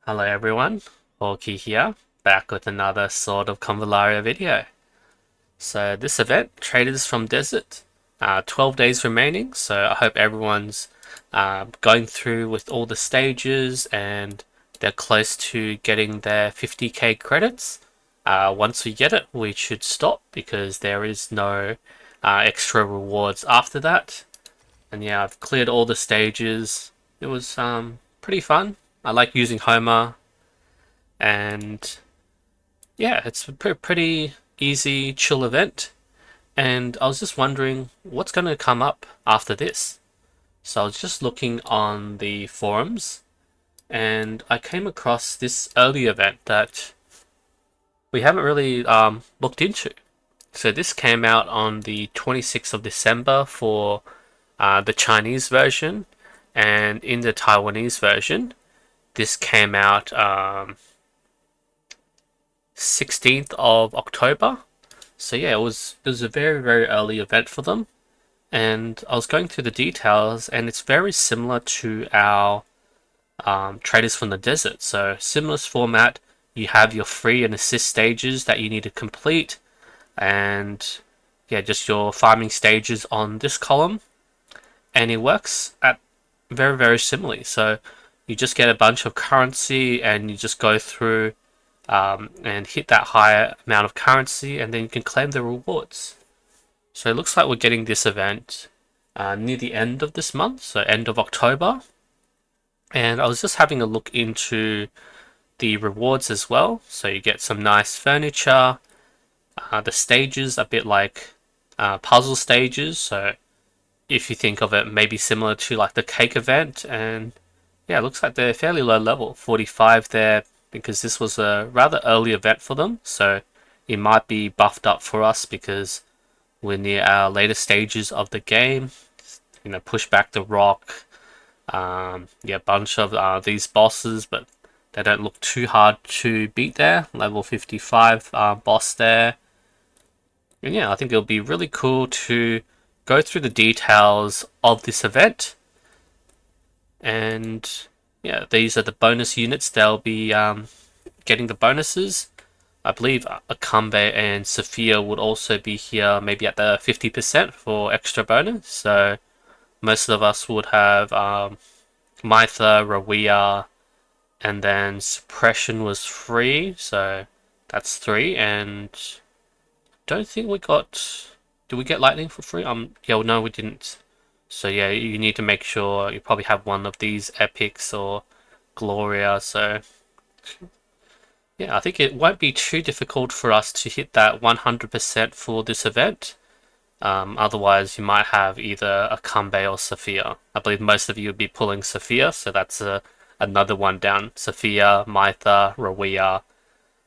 Hello everyone, Orky here, back with another sort of Convallaria video. So this event, Traders from Desert, 12 days remaining, so I hope everyone's going through with all the stages and they're close to getting their 50k credits. Once we get it, we should stop because there is no extra rewards after that. And yeah, I've cleared all the stages. It was pretty fun. I like using Homer, and yeah, it's a pretty easy, chill event. And I was just wondering what's going to come up after this. So I was just looking on the forums, and I came across this early event that we haven't really looked into. So this came out on the 26th of December for the Chinese version, and in the Taiwanese version, this came out 16th of October. So yeah, it was a very early event for them, and I was going through the details, and it's very similar to our Traders from the Desert. So similar format. You have your free and assist stages that you need to complete, and yeah, just your farming stages on this column, and it works at very similarly. So you just get a bunch of currency, and you just go through and hit that higher amount of currency, and then you can claim the rewards. So it looks like we're getting this event near the end of this month, so end of October. And I was just having a look into the rewards as well. So you get some nice furniture. The stages a bit like puzzle stages. So if you think of it, maybe similar to like the cake event, and yeah, it looks like they're fairly low level, 45 there, because this was a rather early event for them, so it might be buffed up for us because we're near our later stages of the game. You know, push back the rock, yeah, a bunch of these bosses, but they don't look too hard to beat there. Level 55 boss there. And yeah, I think it'll be really cool to go through the details of this event. And yeah, these are the bonus units. They'll be getting the bonuses. I believe Akambe and Sophia would also be here, maybe at the 50% for extra bonus. So most of us would have Mytha, Rawia, and then Suppression was free. So that's 3. And don't think we got. Did we get Lightning for free? Yeah, well, no, we didn't. So yeah, you need to make sure you probably have one of these epics or Gloria. So yeah, I think it won't be too difficult for us to hit that 100% for this event. Otherwise, you might have either a Akambe or Sophia. I believe most of you would be pulling Sophia, so that's another one down. Sophia, Mytha, Rawia,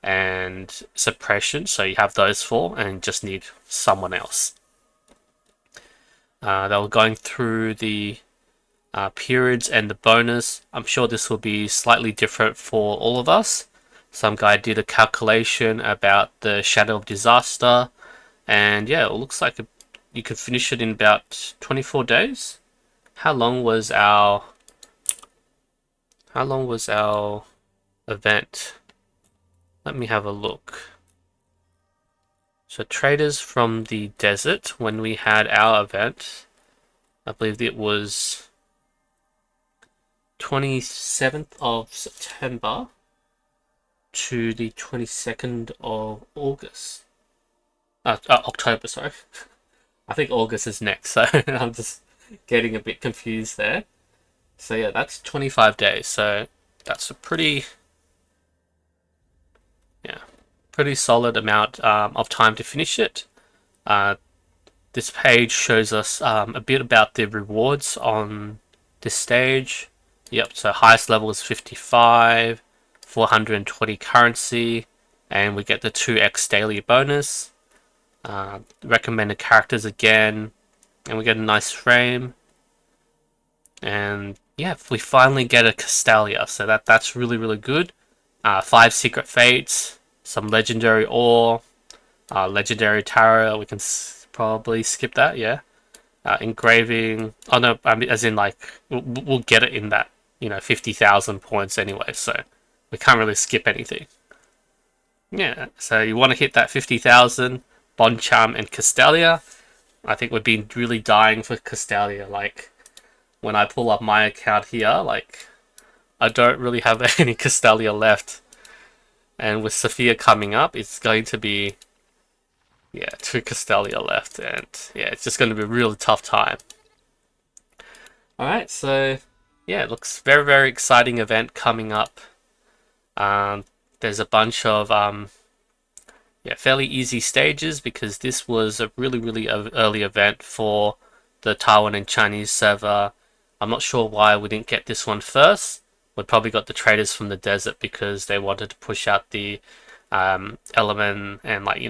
and Suppression. So you have those 4, and just need someone else. They were going through the periods and the bonus. I'm sure this will be slightly different for all of us. Some guy did a calculation about the Shadow of Disaster, and yeah, it looks like you could finish it in about 24 days. How long was our event? Let me have a look. So Traders from the Desert, when we had our event, I believe it was 27th of September to the 22nd of August. October, sorry. I think August is next, so I'm just getting a bit confused there. So yeah, that's 25 days, so that's a pretty solid amount of time to finish it. This page shows us a bit about the rewards on this stage. Yep, so highest level is 55, 420 currency, and we get the 2x daily bonus. Recommended characters again, and we get a nice frame. And yeah, we finally get a Castalia, so that's really good. 5 secret fates, some legendary ore, legendary tarot. We can probably skip that, yeah. Engraving. Oh no, I mean, as in like we'll get it in that 50,000 points anyway. So we can't really skip anything. Yeah, so you want to hit that 50,000, Boncharm and Castalia. I think we've been really dying for Castalia. Like, when I pull up my account here, like, I don't really have any Castalia left. And with Sophia coming up, it's going to be, yeah, 2 Castalia left. And yeah, it's just going to be a really tough time. Alright, so yeah, it looks very, very exciting event coming up. Um, there's a bunch of yeah, fairly easy stages because this was a really, really early event for the Taiwan and Chinese server. I'm not sure why we didn't get this one first. We probably got the traders from the desert because they wanted to push out the element and like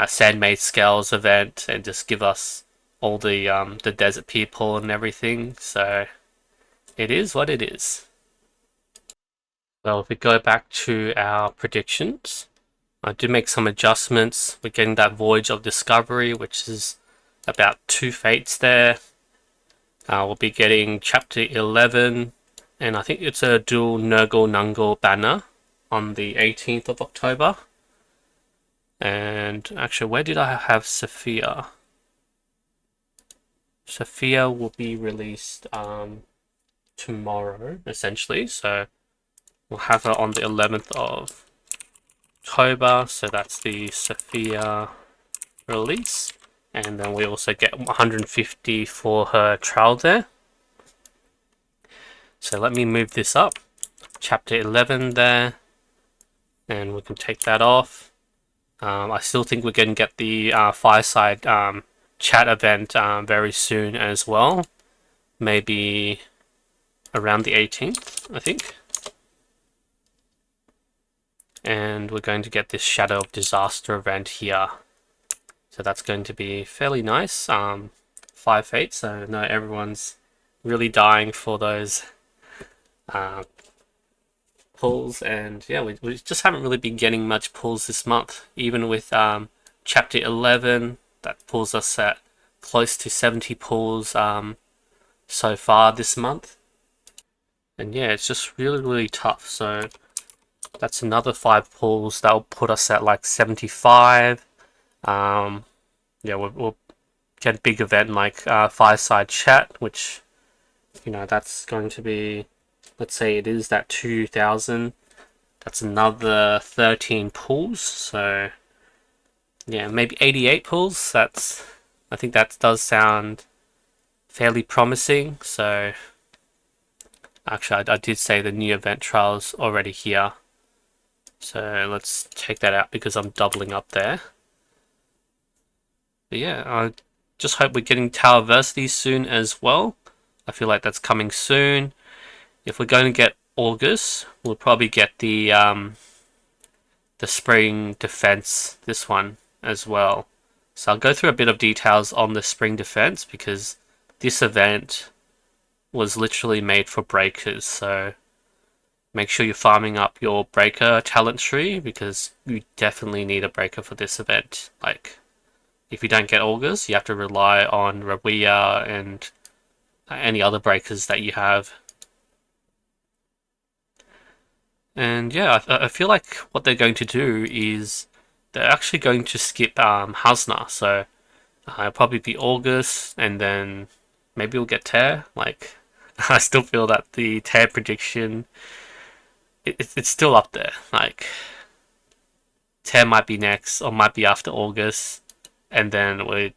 Sandmaid Scales event and just give us all the desert people and everything. So it is what it is. Well, if we go back to our predictions, I did make some adjustments. We're getting that Voyage of Discovery, which is about 2 fates there. We'll be getting Chapter 11, and I think it's a dual Nurgle Nungle banner on the 18th of October. And actually, where did I have Sophia? Sophia will be released tomorrow, essentially. So we'll have her on the 11th of October. So that's the Sophia release. And then we also get 150 for her trial there. So let me move this up. Chapter 11 there. And we can take that off. I still think we're going to get the Fireside chat event very soon as well. Maybe around the 18th, I think. And we're going to get this Shadow of Disaster event here. So that's going to be fairly nice. 5 fates, so I know everyone's really dying for those pulls, and yeah, we just haven't really been getting much pulls this month. Even with Chapter 11, that pulls us at close to 70 pulls so far this month. And yeah, it's just really, really tough. So that's another 5 pulls. That'll put us at like 75. Yeah, we'll get a big event like Fireside Chat, which, that's going to be, let's say it is that 2,000. That's another 13 pulls. So yeah, maybe 88 pulls. I think that does sound fairly promising. So actually, I did say the new event trial's already here. So let's take that out because I'm doubling up there. But yeah, I just hope we're getting Towerversity soon as well. I feel like that's coming soon. If we're going to get August, we'll probably get the Spring Defense, this one as well. So I'll go through a bit of details on the Spring Defense because this event was literally made for breakers. So make sure you're farming up your breaker talent tree because you definitely need a breaker for this event. Like, if you don't get August, you have to rely on Rawia and any other breakers that you have. And yeah, I feel like what they're going to do is they're actually going to skip Hasna. So it'll probably be August, and then maybe we'll get Tear. Like, I still feel that the Tear prediction, it's still up there. Like, Tear might be next, or might be after August, and then we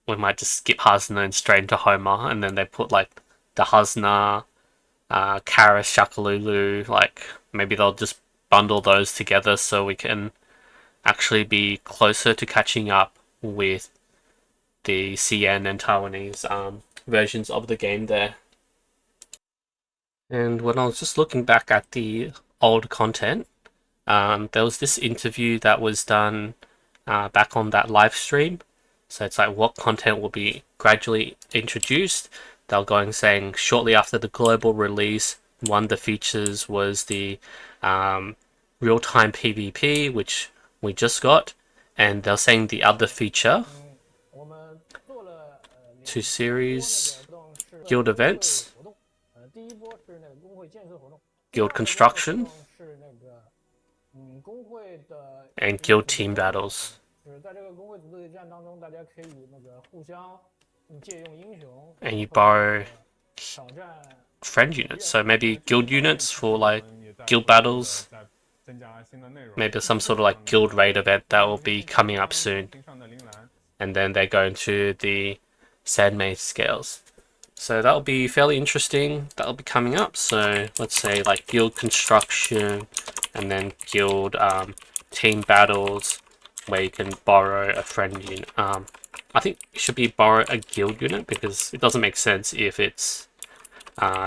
might just skip Hasna and straight into Homer, and then they put like the Hasna, Karis, Shakalulu, like maybe they'll just bundle those together so we can actually be closer to catching up with the CN and Taiwanese versions of the game there. And when I was just looking back at the old content, there was this interview that was done back on that live stream. So it's like what content will be gradually introduced. They're going saying shortly after the global release, one of the features was the real-time PvP, which we just got, and they're saying the other feature, 2 series, guild events, guild construction, and guild team battles. And you borrow friend units, so maybe guild units for like guild battles. Maybe some sort of like guild raid event that will be coming up soon. And then they go into the Sandmaze scales. So that'll be fairly interesting. That'll be coming up. So let's say like guild construction, and then guild team battles, where you can borrow a friend unit. I think it should be borrow a guild unit, because it doesn't make sense if it's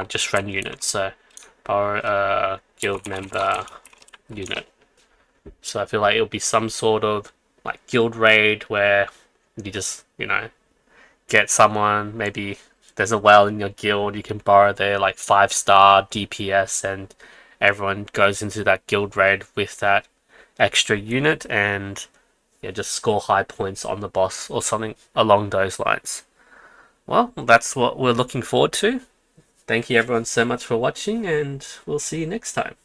just friend units. So borrow a guild member unit. So I feel like it'll be some sort of like guild raid where you just, get someone, maybe there's a whale in your guild, you can borrow their like 5-star DPS, and everyone goes into that guild raid with that extra unit, and yeah, just score high points on the boss or something along those lines. Well, that's what we're looking forward to. Thank you everyone so much for watching, and we'll see you next time.